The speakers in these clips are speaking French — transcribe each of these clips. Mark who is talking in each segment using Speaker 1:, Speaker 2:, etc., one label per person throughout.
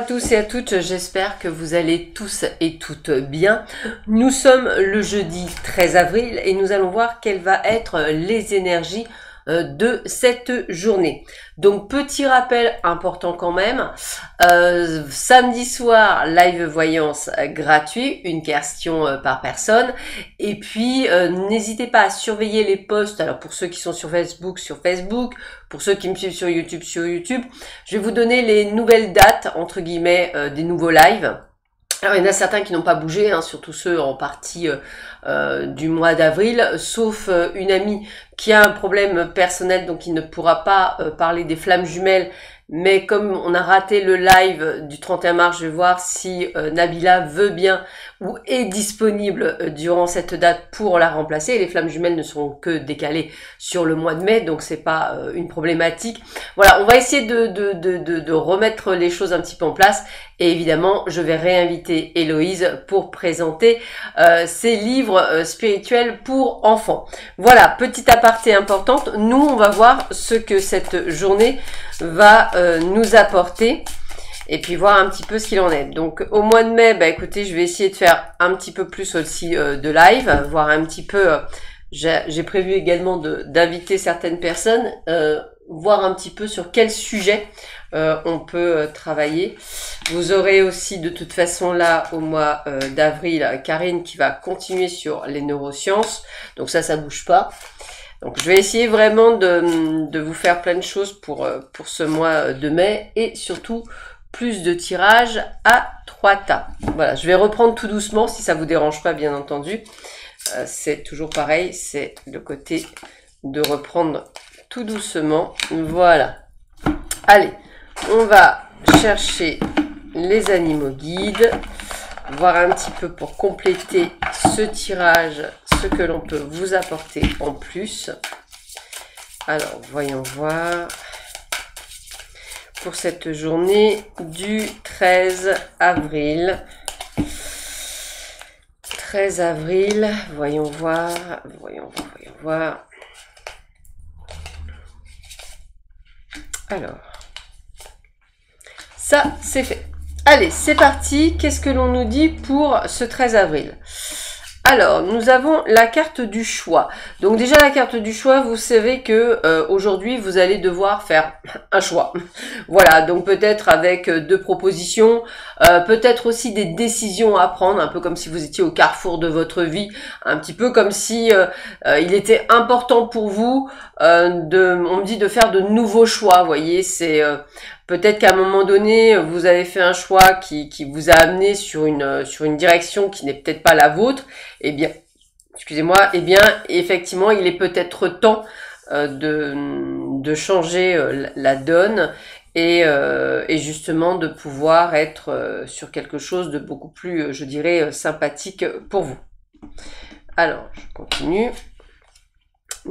Speaker 1: tous et à toutes, j'espère que vous allez tous et toutes bien. Nous sommes le jeudi 13 avril et nous allons voir quelles vont être les énergies de cette journée. Donc petit rappel important quand même, samedi soir live voyance gratuit, une question par personne, et puis n'hésitez pas à surveiller les posts. Alors pour ceux qui sont sur Facebook, pour ceux qui me suivent sur YouTube, je vais vous donner les nouvelles dates entre guillemets des nouveaux lives. Alors, il y en a certains qui n'ont pas bougé, hein, surtout ceux en partie du mois d'avril, sauf une amie qui a un problème personnel, donc il ne pourra pas parler des flammes jumelles. Mais comme on a raté le live du 31 mars, je vais voir si Nabila veut bien ou est disponible durant cette date pour la remplacer. Et les flammes jumelles ne seront que décalées sur le mois de mai, donc c'est pas une problématique. Voilà, on va essayer de remettre les choses un petit peu en place. Et évidemment, je vais réinviter Héloïse pour présenter ses livres spirituels pour enfants. Voilà, petite aparté importante. Nous, on va voir ce que cette journée va nous apporter et puis voir un petit peu ce qu'il en est. Donc au mois de mai, bah écoutez, je vais essayer de faire un petit peu plus aussi de live, voir un petit peu, j'ai prévu également d'inviter certaines personnes, voir un petit peu sur quel sujet on peut travailler. Vous aurez aussi de toute façon là au mois d'avril Karine qui va continuer sur les neurosciences, donc ça bouge pas. Donc je vais essayer vraiment de vous faire plein de choses pour ce mois de mai et surtout plus de tirages à 3 tas. Voilà, je vais reprendre tout doucement si ça vous dérange pas bien entendu. C'est toujours pareil, c'est le côté de reprendre tout doucement. Voilà. Allez, on va chercher les animaux guides, voir un petit peu pour compléter ce tirage, ce que l'on peut vous apporter en plus. Alors, voyons voir pour cette journée du 13 avril. 13 avril, voyons voir. Alors, ça, c'est fait. Allez, c'est parti. Qu'est-ce que l'on nous dit pour ce 13 avril? Alors, nous avons la carte du choix. Donc déjà, la carte du choix, vous savez que aujourd'hui, vous allez devoir faire un choix. Voilà, donc peut-être avec 2 propositions, peut-être aussi des décisions à prendre, un peu comme si vous étiez au carrefour de votre vie, un petit peu comme si il était important pour vous, on me dit de faire de nouveaux choix, vous voyez, c'est... peut-être qu'à un moment donné, vous avez fait un choix qui vous a amené sur une direction qui n'est peut-être pas la vôtre. Eh bien, excusez-moi, eh bien, effectivement, il est peut-être temps de changer la donne et justement de pouvoir être sur quelque chose de beaucoup plus, je dirais, sympathique pour vous. Alors, je continue.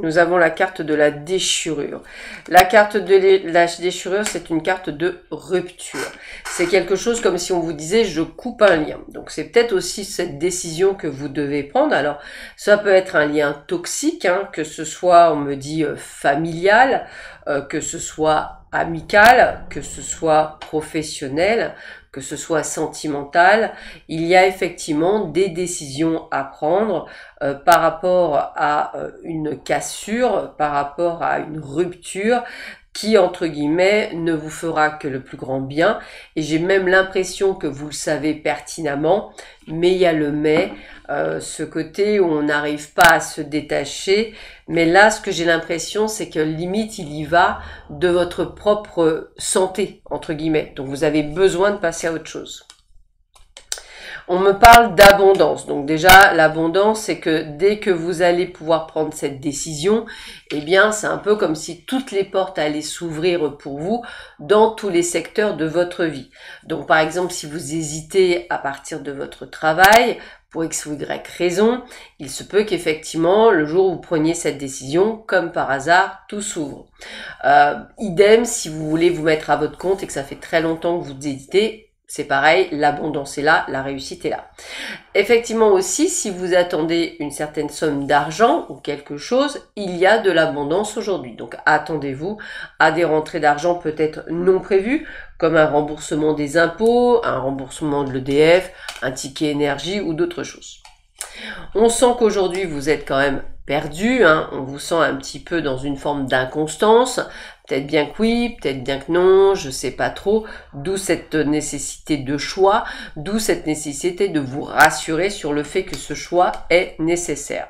Speaker 1: Nous avons la carte de la déchirure. La carte de la déchirure, c'est une carte de rupture. C'est quelque chose comme si on vous disait « je coupe un lien ». Donc c'est peut-être aussi cette décision que vous devez prendre. Alors ça peut être un lien toxique, hein, que ce soit, on me dit, familial, que ce soit amical, que ce soit professionnel, que ce soit sentimental. Il y a effectivement des décisions à prendre par rapport à une cassure, par rapport à une rupture qui, entre guillemets, ne vous fera que le plus grand bien. Et j'ai même l'impression que vous le savez pertinemment, mais il y a le mais, ce côté où on n'arrive pas à se détacher. Mais là, ce que j'ai l'impression, c'est que limite, il y va de votre propre santé, entre guillemets. Donc, vous avez besoin de passer à autre chose. On me parle d'abondance. Donc déjà, l'abondance, c'est que dès que vous allez pouvoir prendre cette décision, eh bien, c'est un peu comme si toutes les portes allaient s'ouvrir pour vous dans tous les secteurs de votre vie. Donc, par exemple, si vous hésitez à partir de votre travail, pour X ou Y raison, il se peut qu'effectivement, le jour où vous preniez cette décision, comme par hasard, tout s'ouvre. Idem, si vous voulez vous mettre à votre compte et que ça fait très longtemps que vous hésitez, c'est pareil, l'abondance est là, la réussite est là. Effectivement aussi, si vous attendez une certaine somme d'argent ou quelque chose, il y a de l'abondance aujourd'hui. Donc attendez-vous à des rentrées d'argent peut-être non prévues, comme un remboursement des impôts, un remboursement de l'EDF, un ticket énergie ou d'autres choses. On sent qu'aujourd'hui vous êtes quand même perdu, hein, on vous sent un petit peu dans une forme d'inconstance, peut-être bien que oui, peut-être bien que non, je sais pas trop, d'où cette nécessité de choix, d'où cette nécessité de vous rassurer sur le fait que ce choix est nécessaire.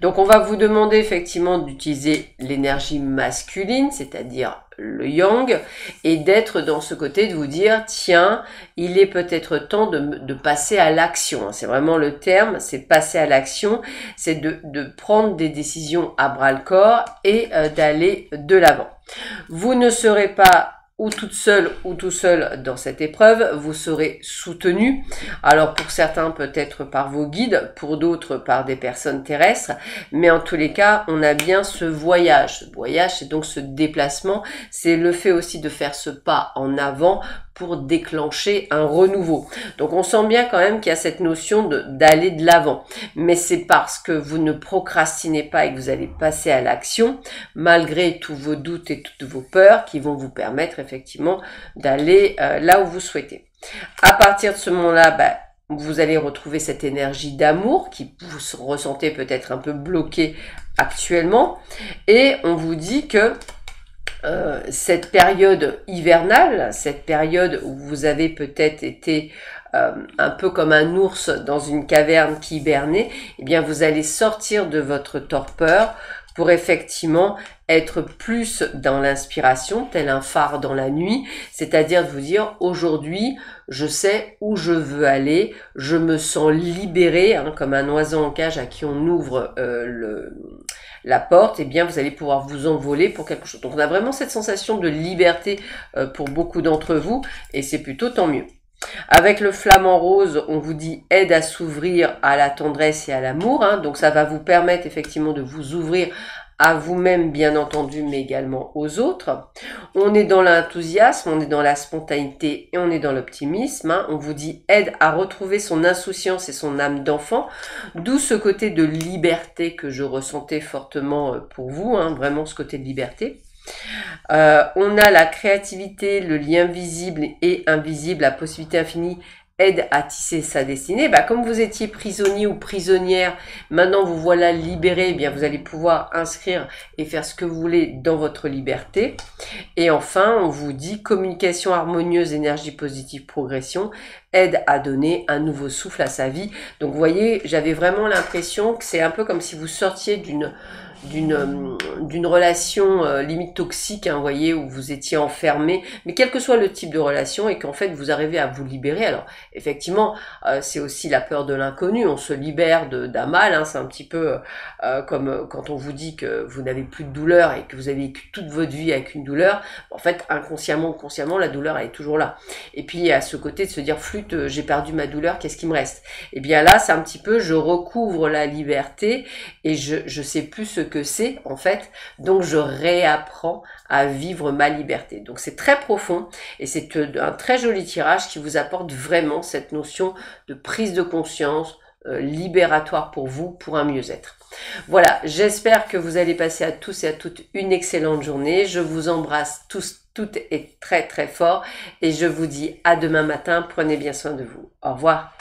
Speaker 1: Donc on va vous demander effectivement d'utiliser l'énergie masculine, c'est-à-dire le yang, et d'être dans ce côté de vous dire, tiens, il est peut-être temps de passer à l'action. C'est vraiment le terme, c'est passer à l'action, c'est de prendre des décisions à bras-le-corps et d'aller de l'avant. Vous ne serez pas ou toute seule ou tout seul dans cette épreuve, vous serez soutenu. Alors pour certains peut-être par vos guides, pour d'autres par des personnes terrestres, mais en tous les cas, on a bien ce voyage. Ce voyage, c'est donc ce déplacement, c'est le fait aussi de faire ce pas en avant pour déclencher un renouveau. Donc on sent bien quand même qu'il y a cette notion d'aller de l'avant. Mais c'est parce que vous ne procrastinez pas et que vous allez passer à l'action, malgré tous vos doutes et toutes vos peurs, qui vont vous permettre effectivement d'aller là où vous souhaitez. À partir de ce moment-là, vous allez retrouver cette énergie d'amour qui vous ressentez peut-être un peu bloqué actuellement. Et on vous dit que cette période hivernale, cette période où vous avez peut-être été un peu comme un ours dans une caverne qui hibernait, eh bien vous allez sortir de votre torpeur pour effectivement être plus dans l'inspiration, tel un phare dans la nuit, c'est-à-dire de vous dire aujourd'hui, je sais où je veux aller, je me sens libéré, hein, comme un oiseau en cage à qui on ouvre la porte, eh bien vous allez pouvoir vous envoler pour quelque chose. Donc on a vraiment cette sensation de liberté pour beaucoup d'entre vous et c'est plutôt tant mieux. Avec le flamant rose, on vous dit aide à s'ouvrir à la tendresse et à l'amour, hein, donc ça va vous permettre effectivement de vous ouvrir à vous-même bien entendu, mais également aux autres. On est dans l'enthousiasme, on est dans la spontanéité et on est dans l'optimisme. Hein. On vous dit aide à retrouver son insouciance et son âme d'enfant, d'où ce côté de liberté que je ressentais fortement pour vous, hein, vraiment ce côté de liberté. On a la créativité, le lien visible et invisible, la possibilité infinie, aide à tisser sa destinée. Comme vous étiez prisonnier ou prisonnière, maintenant vous voilà libéré, eh bien vous allez pouvoir inscrire et faire ce que vous voulez dans votre liberté. Et enfin, on vous dit communication harmonieuse, énergie positive, progression, aide à donner un nouveau souffle à sa vie. Donc vous voyez, j'avais vraiment l'impression que c'est un peu comme si vous sortiez d'une relation limite toxique, hein, vous voyez, où vous étiez enfermé, mais quel que soit le type de relation, et qu'en fait vous arrivez à vous libérer. Alors effectivement, c'est aussi la peur de l'inconnu, on se libère d'un mal, hein, c'est un petit peu comme quand on vous dit que vous n'avez plus de douleur et que vous avez vécu toute votre vie avec une douleur, en fait inconsciemment ou consciemment la douleur elle est toujours là. Et puis à ce côté de se dire flûte, j'ai perdu ma douleur, qu'est-ce qui me reste? Et bien là c'est un petit peu je recouvre la liberté et je sais plus ce que c'est en fait, donc je réapprends à vivre ma liberté. Donc c'est très profond et c'est un très joli tirage qui vous apporte vraiment cette notion de prise de conscience libératoire pour vous, pour un mieux-être. Voilà, j'espère que vous allez passer à tous et à toutes une excellente journée. Je vous embrasse tous, toutes et très très fort et je vous dis à demain matin. Prenez bien soin de vous. Au revoir.